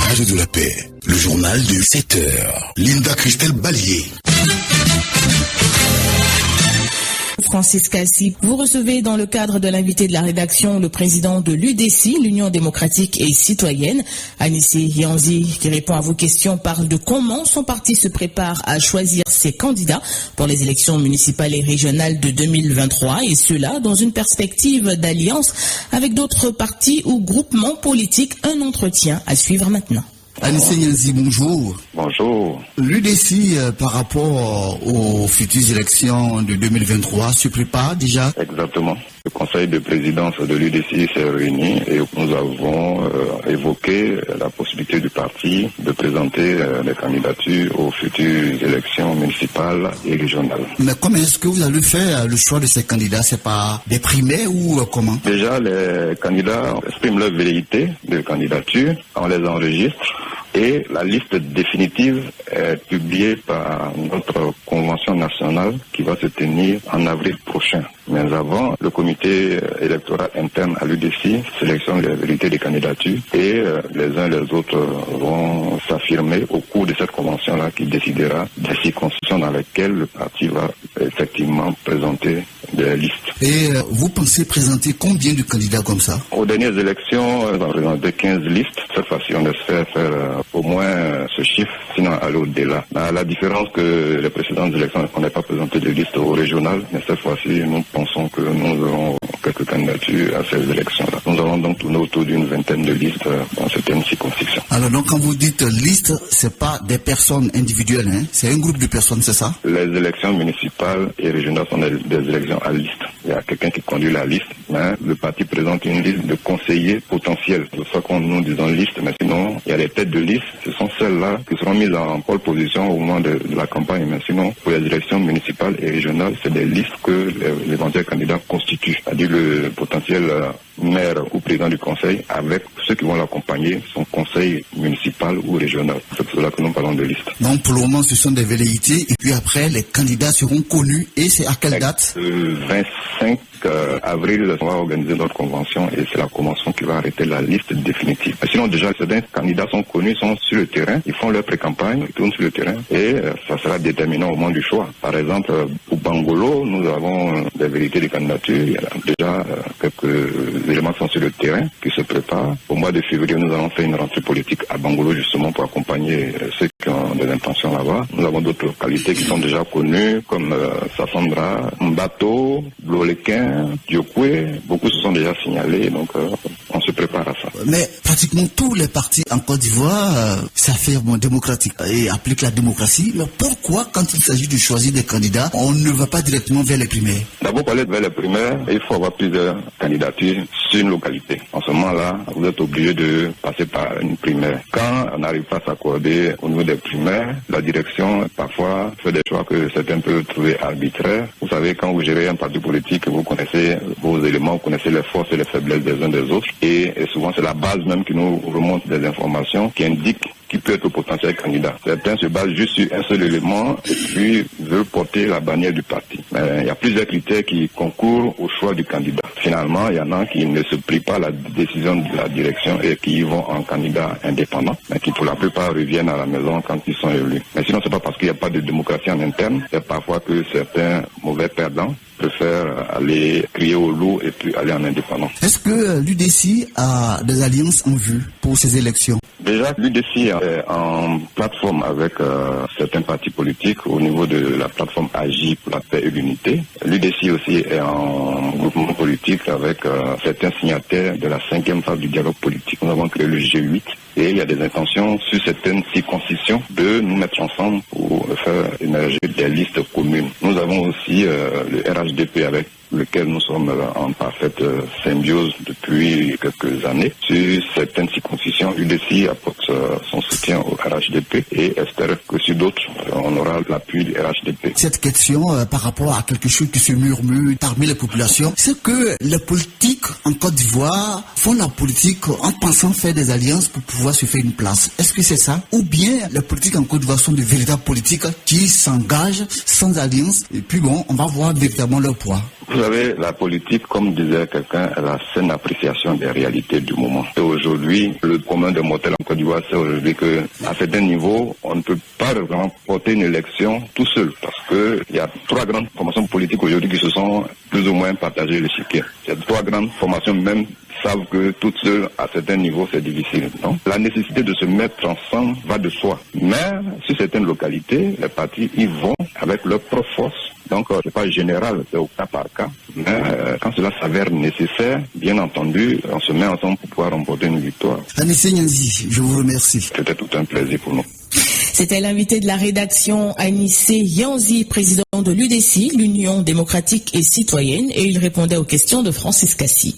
Radio de la Paix, le journal de 7 heures. Linda Christelle Ballier. Francis Cassi, vous recevez dans le cadre de l'invité de la rédaction le président de l'UDC, l'Union démocratique et citoyenne. Anissi Yanzi, qui répond à vos questions, parle de comment son parti se prépare à choisir ses candidats pour les élections municipales et régionales de 2023, et cela dans une perspective d'alliance avec d'autres partis ou groupements politiques. Un entretien à suivre maintenant. Anissi Yanzi, bonjour. Bonjour. L'UDC, par rapport aux futures élections de 2023, se prépare déjà? Exactement. Le conseil de présidence de l'UDC s'est réuni et nous avons évoqué la possibilité du parti de présenter les candidatures aux futures élections municipales et régionales. Mais comment est-ce que vous allez faire le choix de ces candidats? C'est par des primaires ou comment? Déjà, les candidats expriment leur velléité de candidature, on les enregistre. Et la liste définitive est publiée par notre convention nationale qui va se tenir en avril prochain. Mais avant, le comité électoral interne à l'UDC sélectionne les vérités des candidatures et les uns les autres vont s'affirmer au cours de cette convention-là qui décidera des circonscriptions dans lesquelles le parti va effectivement présenter des listes. Et vous pensez présenter combien de candidats comme ça? Aux dernières élections, on a présenté 15 listes. Cette fois-ci, on espère faire au moins ce chiffre, sinon aller au-delà. La différence que les précédentes élections, on n'a pas présenté de liste au régional, mais cette fois-ci, nous pensons que nous aurons quelques candidatures à ces élections-là. Nous allons donc tourner autour d'une vingtaine de listes dans certaines circonscriptions. Alors donc quand vous dites liste, c'est pas des personnes individuelles, hein? C'est un groupe de personnes, c'est ça? Les élections municipales et régionales sont des élections à liste. Il y a quelqu'un qui conduit la liste, mais le parti présente une liste de conseillers potentiels. C'est pour ça qu'on nous disons liste, mais sinon, il y a les têtes de liste. Ce sont celles-là qui seront mises en pole position au moment de la campagne. Mais sinon, pour les élections municipales et régionales, c'est des listes que les éventuels candidats constituent. C'est-à-dire le potentiel maire ou président du conseil avec ceux qui vont l'accompagner, son conseil municipal ou régional. C'est pour cela que nous parlons de liste. Donc pour le moment, ce sont des velléités et puis après, les candidats seront connus. Et c'est à quelle date? 25 avril, on va organiser notre convention et c'est la convention qui va arrêter la liste définitive. Mais sinon, déjà, certains candidats sont connus, sont sur le terrain, ils font leur pré-campagne, ils tournent sur le terrain et ça sera déterminant au moment du choix. Par exemple, pour Bangolo, nous avons des vérités de candidature. Il y a déjà quelques éléments qui sont sur le terrain qui se préparent. Au mois de février, nous allons faire une rentrée politique à Bangolo justement pour accompagner ceux qui ont des intentions là-bas. Nous avons d'autres qualités qui sont déjà connues comme Sassandra, Mbato, Blolequin, Diokwe, beaucoup se sont déjà signalés, donc on se prépare à ça. Mais pratiquement tous les partis en Côte d'Ivoire s'affirment démocratiques et appliquent la démocratie. Mais pourquoi, quand il s'agit de choisir des candidats, on ne va pas directement vers les primaires? D'abord, pour aller vers les primaires, il faut avoir plusieurs candidatures sur une localité. En ce moment-là, vous êtes obligé de passer par une primaire. Quand on n'arrive pas à s'accorder au niveau des primaires, la direction parfois fait des choix que certains peuvent trouver arbitraires. Vous savez, quand vous gérez un parti politique, vous connaissez vos éléments, vous connaissez les forces et les faiblesses des uns des autres. Et souvent, c'est la base même qui nous remonte des informations qui indiquent qui peut être le potentiel candidat. Certains se basent juste sur un seul élément et puis veulent porter la bannière du parti. Mais il y a plusieurs critères qui concourent au choix du candidat. Finalement, il y en a qui ne se plient pas à la décision de la direction et qui y vont en candidat indépendant, mais qui pour la plupart reviennent à la maison quand ils sont élus. Mais sinon, c'est pas parce qu'il n'y a pas de démocratie en interne, c'est parfois que certains mauvais perdants préfèrent aller crier au loup et puis aller en indépendant. Est-ce que l'UDC a des alliances en vue pour ces élections? Déjà, l'UDC est en plateforme avec certains partis politiques au niveau de la plateforme AGI pour la paix et l'unité. L'UDC aussi est en groupement politique avec certains signataires de la 5e phase du dialogue politique. Nous avons créé le G8 et il y a des intentions sur certaines circonscriptions de nous mettre ensemble pour faire émerger des listes communes. Nous avons aussi le RHDP avec lequel nous sommes en parfaite symbiose depuis quelques années. Sur certaines circonscriptions, l'UDC apporte son soutien au RHDP et espère que sur d'autres, on aura l'appui du RHDP. Cette question par rapport à quelque chose qui se murmure parmi les populations, c'est que les politiques en Côte d'Ivoire font la politique en pensant faire des alliances pour pouvoir se faire une place. Est-ce que c'est ça? Ou bien les politiques en Côte d'Ivoire sont de véritables politiques qui s'engagent sans alliance et puis bon, on va voir véritablement leur poids? Vous Vous savez, la politique, comme disait quelqu'un, elle a saine appréciation des réalités du moment. Et aujourd'hui, le commun des mortels en Côte d'Ivoire, c'est aujourd'hui que, à certains niveaux, on ne peut pas remporter une élection tout seul, parce que il y a 3 grandes formations politiques aujourd'hui qui se sont plus ou moins partagées l'échiquier. Ces 3 grandes formations même savent que toutes seules, à certains niveaux, c'est difficile. Donc, la nécessité de se mettre ensemble va de soi. Mais, sur certaines localités, les partis y vont avec leur propre force. Donc, c'est pas général, c'est au cas par cas. Mais quand cela s'avère nécessaire, bien entendu, on se met ensemble pour pouvoir remporter une victoire. Anissé Nyanzi, je vous remercie. C'était tout un plaisir pour nous. C'était l'invité de la rédaction Anissé Yanzi, président de l'UDC, l'Union démocratique et citoyenne, et il répondait aux questions de Francis Cassi.